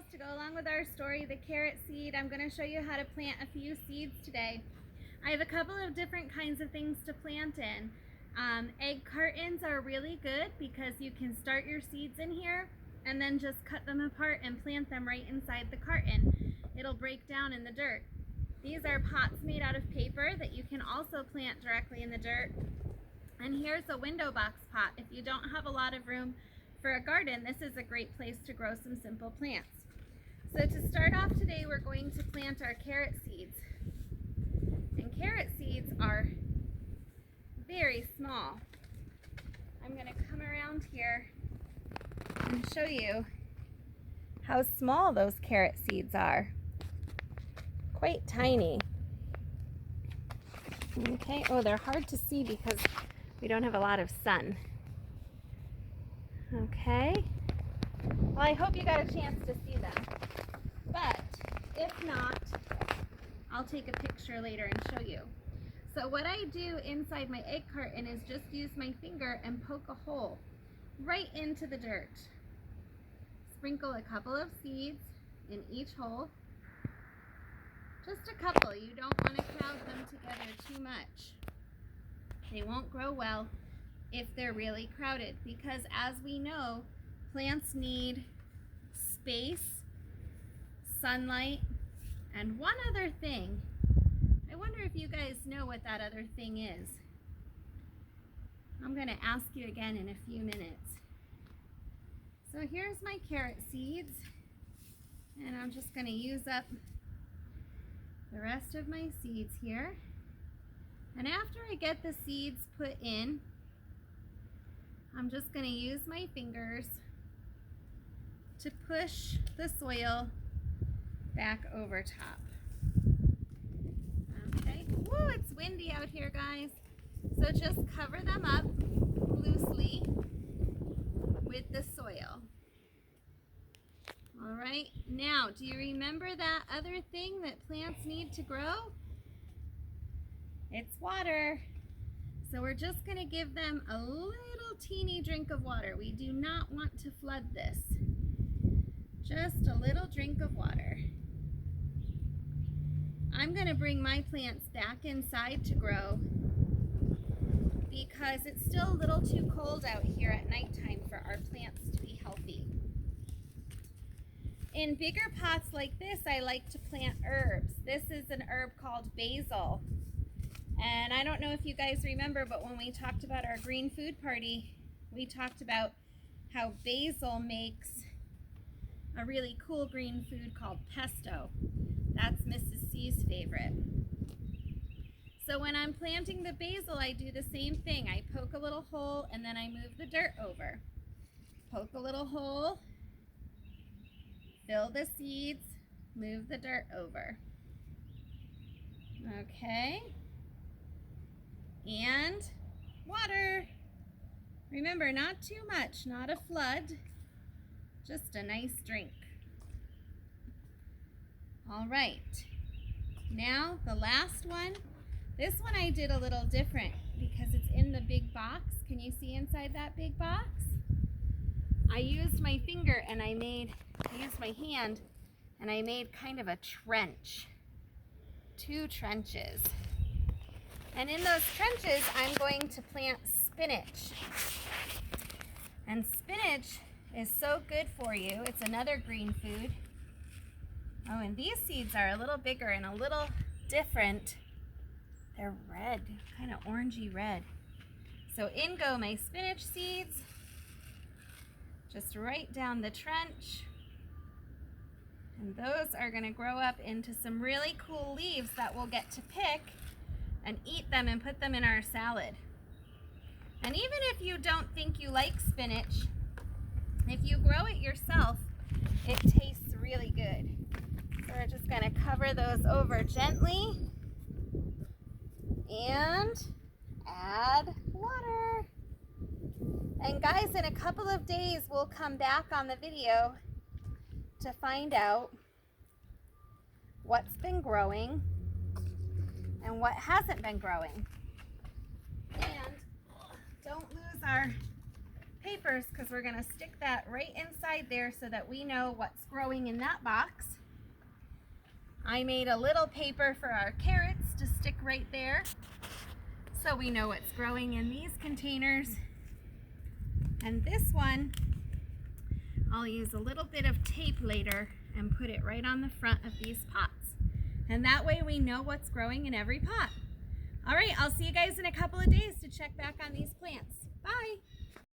girls, to go along with our story, the carrot seed, I'm going to show you how to plant a few seeds today. I have a couple of different kinds of things to plant in. Egg cartons are really good because you can start your seeds in here and then just cut them apart and plant them right inside the carton. It'll break down in the dirt. These are pots made out of paper that you can also plant directly in the dirt. And here's a window box pot. If you don't have a lot of room for a garden, this is a great place to grow some simple plants. So to start off today, we're going to plant our carrot seeds. And carrot seeds are very small. I'm going to come around here and show you how small those carrot seeds are. Quite tiny. Okay, oh, they're hard to see because we don't have a lot of sun. Okay, well, I hope you got a chance to see them, but if not, I'll take a picture later and show you. So what I do inside my egg carton is just use my finger and poke a hole right into the dirt. Sprinkle a couple of seeds in each hole. Just a couple. You don't want to crowd them together too much. They won't grow well if they're really crowded, because as we know, plants need space, sunlight, and one other thing. I wonder if you guys know what that other thing is. I'm going to ask you again in a few minutes. So here's my carrot seeds, and I'm just going to use up the rest of my seeds here. And after I get the seeds put in, I'm just going to use my fingers to push the soil back over top. Okay, woo, it's windy out here, guys. So just cover them up loosely with the soil. All right, now, do you remember that other thing that plants need to grow? It's water. So we're just going to give them a little teeny drink of water. We do not want to flood this. Just a little drink of water. I'm going to bring my plants back inside to grow because it's still a little too cold out here at nighttime for our plants to be healthy. In bigger pots like this, I like to plant herbs. This is an herb called basil. And I don't know if you guys remember, but when we talked about our green food party, we talked about how basil makes a really cool green food called pesto. That's Mrs. C's favorite. So when I'm planting the basil, I do the same thing. I poke a little hole and then I move the dirt over. Poke a little hole, fill the seeds, move the dirt over. Okay. And water. Remember, not too much, not a flood, just a nice drink. All right, now the last one. This one I did a little different because it's in the big box. Can you see inside that big box? I used my finger and I used my hand and I made kind of a trench, 2 trenches. And in those trenches, I'm going to plant spinach. And spinach is so good for you. It's another green food. Oh, and these seeds are a little bigger and a little different. They're red, kind of orangey red. So in go my spinach seeds, just right down the trench. And those are going to grow up into some really cool leaves that we'll get to pick and eat them and put them in our salad. And even if you don't think you like spinach, if you grow it yourself, it tastes really good. So we're just going to cover those over gently and add water. And guys, in a couple of days, we'll come back on the video to find out what's been growing and what hasn't been growing. And don't lose our papers because we're going to stick that right inside there so that we know what's growing in that box. I made a little paper for our carrots to stick right there so we know what's growing in these containers. And this one, I'll use a little bit of tape later and put it right on the front of these pots. And that way we know what's growing in every pot. All right, I'll see you guys in a couple of days to check back on these plants. Bye.